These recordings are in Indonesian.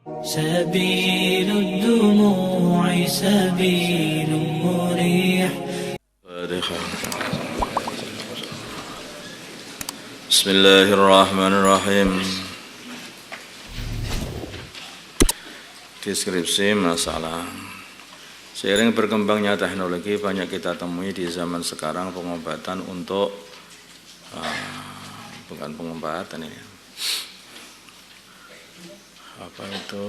سبيل الدموع سبيل مريح. بسم الله الرحمن الرحيم. Deskripsi masalah. Seiring berkembangnya teknologi, banyak kita temui di zaman sekarang pengobatan untuk bukan pengobatan ini. Apa itu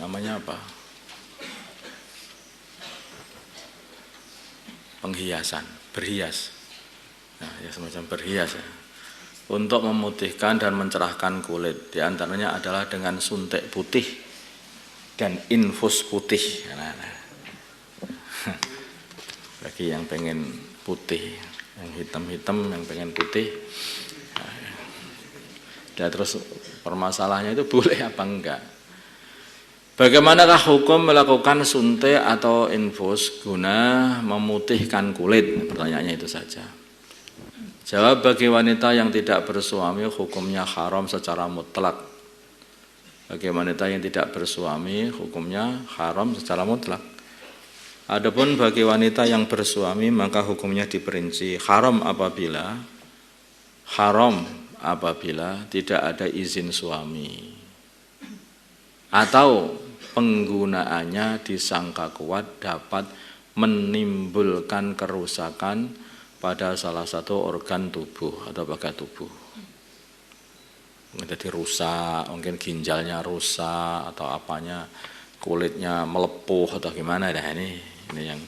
namanya apa? Penghiasan, berhias. Nah, ya semacam berhias ya. Untuk memutihkan dan mencerahkan kulit. Di antaranya adalah dengan suntik putih dan infus putih. Nah. Bagi yang pengen putih, yang hitam-hitam, yang pengen putih. Nah, terus permasalahannya itu boleh apa enggak? Bagaimanakah hukum melakukan suntik atau infus guna memutihkan kulit? Pertanyaannya itu saja. Jawab, bagi wanita yang tidak bersuami hukumnya haram secara mutlak. Bagi wanita yang tidak bersuami hukumnya haram secara mutlak. Adapun bagi wanita yang bersuami maka hukumnya diperinci haram apabila tidak ada izin suami atau penggunaannya disangka kuat dapat menimbulkan kerusakan pada salah satu organ tubuh atau bagian tubuh. Jadi rusak, mungkin ginjalnya rusak atau apanya, kulitnya melepuh atau gimana dah, ini yang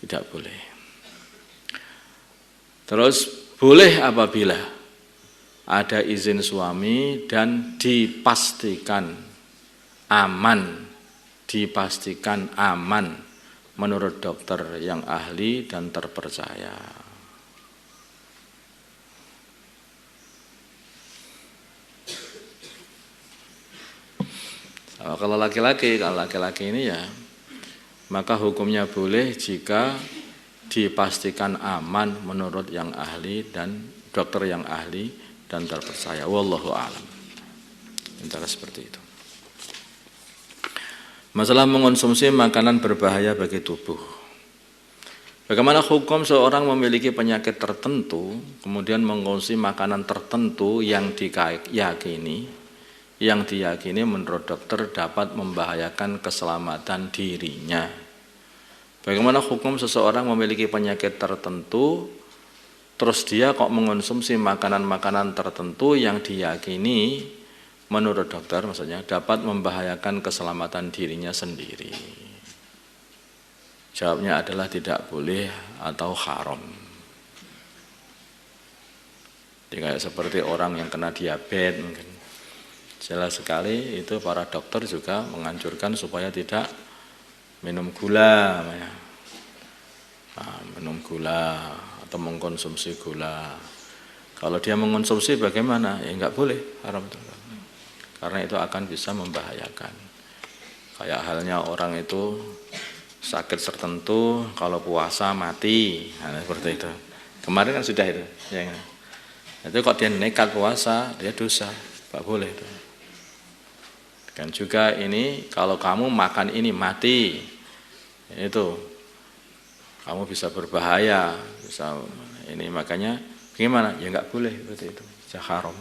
tidak boleh. Terus boleh apabila ada izin suami dan dipastikan aman menurut dokter yang ahli dan terpercaya. Kalau laki-laki ini ya, maka hukumnya boleh jika dipastikan aman menurut yang ahli dan dokter yang ahli dan terpercaya. Wallahu a'lam. Antara seperti itu. Masalah mengonsumsi makanan berbahaya bagi tubuh. Bagaimana hukum seorang memiliki penyakit tertentu, kemudian mengonsumsi makanan tertentu yang diyakini menurut dokter dapat membahayakan keselamatan dirinya. Bagaimana hukum seseorang memiliki penyakit tertentu, terus dia kok mengonsumsi makanan-makanan tertentu yang diyakini menurut dokter maksudnya dapat membahayakan keselamatan dirinya sendiri. Jawabnya adalah tidak boleh atau haram. Jadi kayak seperti orang yang kena diabetes mungkin. Jelas sekali itu para dokter juga menganjurkan supaya tidak minum gula. Minum gula atau mengkonsumsi gula. Kalau dia mengkonsumsi bagaimana? Ya enggak boleh, haram itu. Karena itu akan bisa membahayakan. Kayak halnya orang itu sakit tertentu, kalau puasa mati, nah, seperti itu. Kemarin kan sudah itu. Ya, itu kok dia nekat puasa, dia dosa, enggak boleh itu. Dan juga ini kalau kamu makan ini mati, itu kamu bisa berbahaya, bisa ini makanya bagaimana? Ya enggak boleh seperti itu, haram.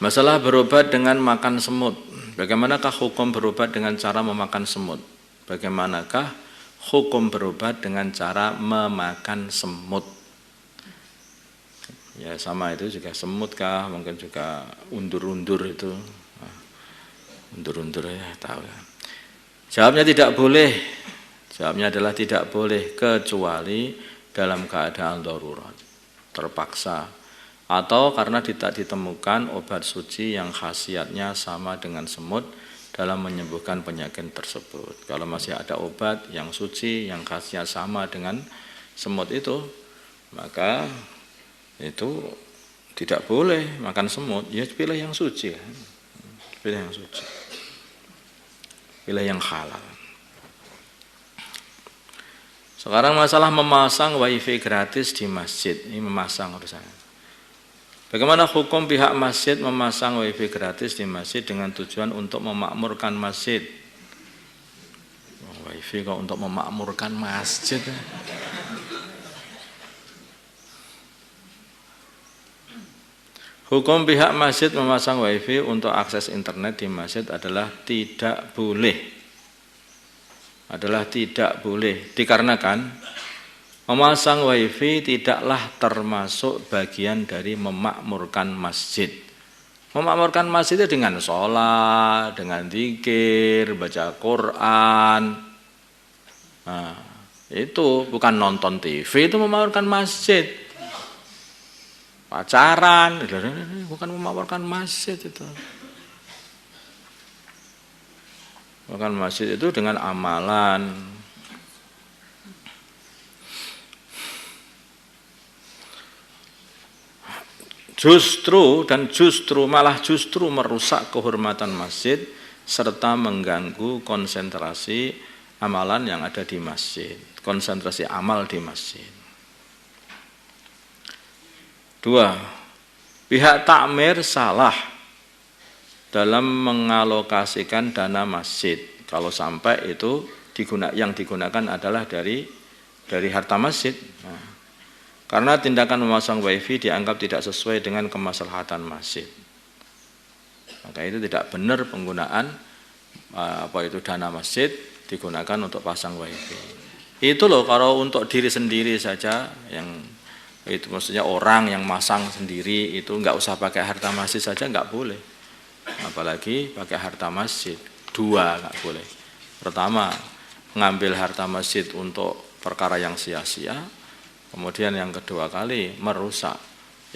Masalah berobat dengan makan semut. Bagaimanakah hukum berobat dengan cara memakan semut? Bagaimanakah hukum berobat dengan cara memakan semut? Ya sama itu juga semut kah? Mungkin juga undur-undur itu. Undur-undur ya tahu ya. Jawabnya tidak boleh. Jawabnya adalah tidak boleh kecuali dalam keadaan darurat, terpaksa. Atau karena tidak ditemukan obat suci yang khasiatnya sama dengan semut dalam menyembuhkan penyakit tersebut. Kalau masih ada obat yang suci yang khasiat sama dengan semut itu, maka itu tidak boleh makan semut. Ya pilih yang suci, pilih yang suci, pilih yang halal. Sekarang masalah memasang wifi gratis di masjid, ini memasang urusannya. Bagaimana hukum pihak masjid memasang wifi gratis di masjid dengan tujuan untuk memakmurkan masjid? Wifi kok untuk memakmurkan masjid? Hukum pihak masjid memasang wifi untuk akses internet di masjid adalah tidak boleh. Dikarenakan memasang wifi tidaklah termasuk bagian dari memakmurkan masjid. Memakmurkan masjid itu dengan sholat, dengan zikir, baca Quran. Nah, itu bukan nonton TV, itu memakmurkan masjid. Pacaran, bukan memakmurkan masjid itu. Memakmurkan masjid itu dengan amalan. Justru merusak kehormatan masjid serta mengganggu konsentrasi amalan yang ada di masjid, konsentrasi amal di masjid. 2. Pihak takmir salah dalam mengalokasikan dana masjid. Kalau sampai itu yang digunakan adalah dari harta masjid. Nah, karena tindakan memasang wifi dianggap tidak sesuai dengan kemaslahatan masjid. Maka itu tidak benar penggunaan dana masjid digunakan untuk pasang wifi. Itu loh kalau untuk diri sendiri saja, yang itu maksudnya orang yang masang sendiri itu nggak usah pakai harta masjid saja nggak boleh. Apalagi pakai harta masjid. 2 nggak boleh. Pertama, mengambil harta masjid untuk perkara yang sia-sia. Kemudian yang kedua kali merusak,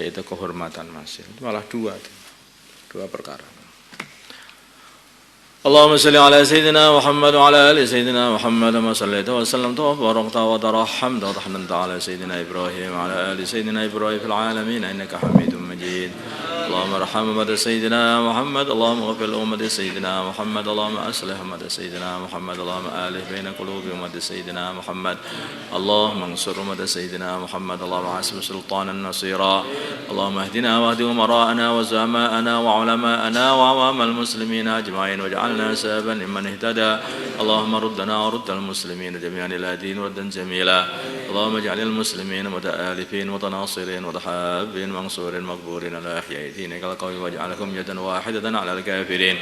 yaitu kehormatan masjid. Itu malah dua perkara. Allahumma salli ala sayyidina Muhammad wa ala ali sayyidina Muhammad wa sallaita wa sallamta wa barakta wa tarhamta wa tahmanta ala sayyidina Ibrahim wa ala ali sayyidina Ibrahim fil alamin innaka Hamidum Majid. اللهم ارحم أمة سيدنا محمد اللهم اغفر لأمة سيدنا محمد اللهم أصلح أمة سيدنا محمد اللهم آلف بين قلوب أمة سيدنا محمد اللهم انصر أمة سيدنا محمد اللهم حسب سلطانا نصيرا اللهم اهدنا واهد أمراءنا وزعماءنا وعلماءنا وعوام المسلمين أجمعين واجعلنا سببا لمن اهتدى اللهم ردنا ورد المسلمين جميعا إلى دين ردا جميلا اللهم اجعل المسلمين متآلفين متناصرين متحابين منصورين مقبورين على أحياء دينك القوي واجعلهم يدا واحدة على الكافرين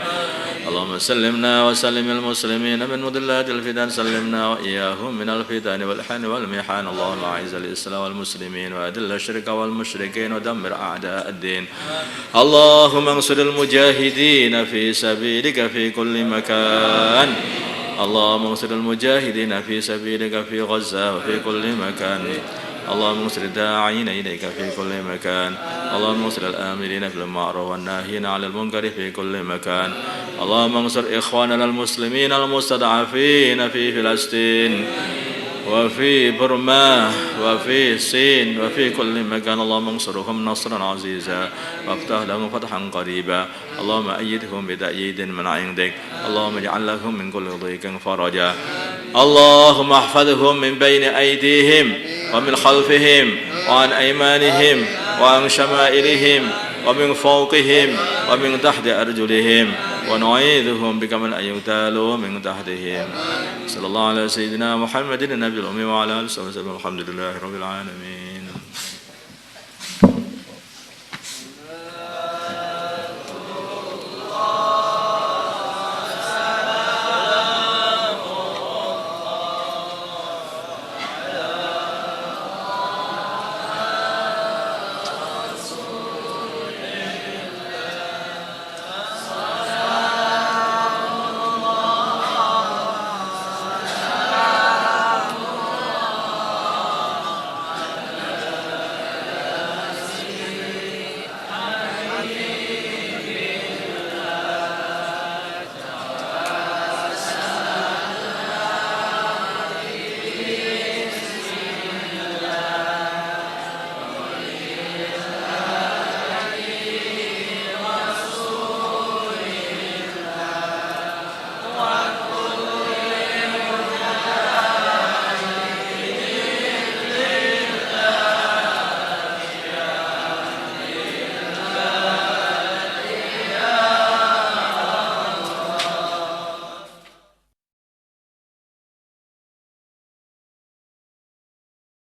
اللهم سلمنا وسلم المسلمين من مضلات الفتن سلمنا وإياهم من الفتن والحن والمحن اللهم أعز الإسلام والمسلمين وأذل الشرك والمشركين ودمر أعداء الدين اللهم انصر المجاهدين في سبيلك في كل مكان اللهم انصر المجاهدين في سبيلك في غزة وفي كل مكان اللهم انصر الداعين إليك في كل مكان اللهم انصر الآمرين بالمعروف والناهين عن المنكر في كل مكان اللهم انصر إخواننا المسلمين المستضعفين في فلسطين وفي برما وفي الصين وفي كل مكان اللهم انصرهم نصرا عزيزا وافتح لهم فتحا قريبا اللهم أيدهم بتأييد من عندك اللهم اجعل لهم من كل ضيق فرجا اللهم احفظهم من بين أيديهم ومن خلفهم وعن أيمانهم وعن شمائلهم ومن فوقهم ومن تحت أرجلهم ونعيذهم بك من أن يغتالوا من تحتهم صلى الله على سيدنا محمد النبي الأمي وعلى آله وصحبه وسلم الحمد لله رب العالمين.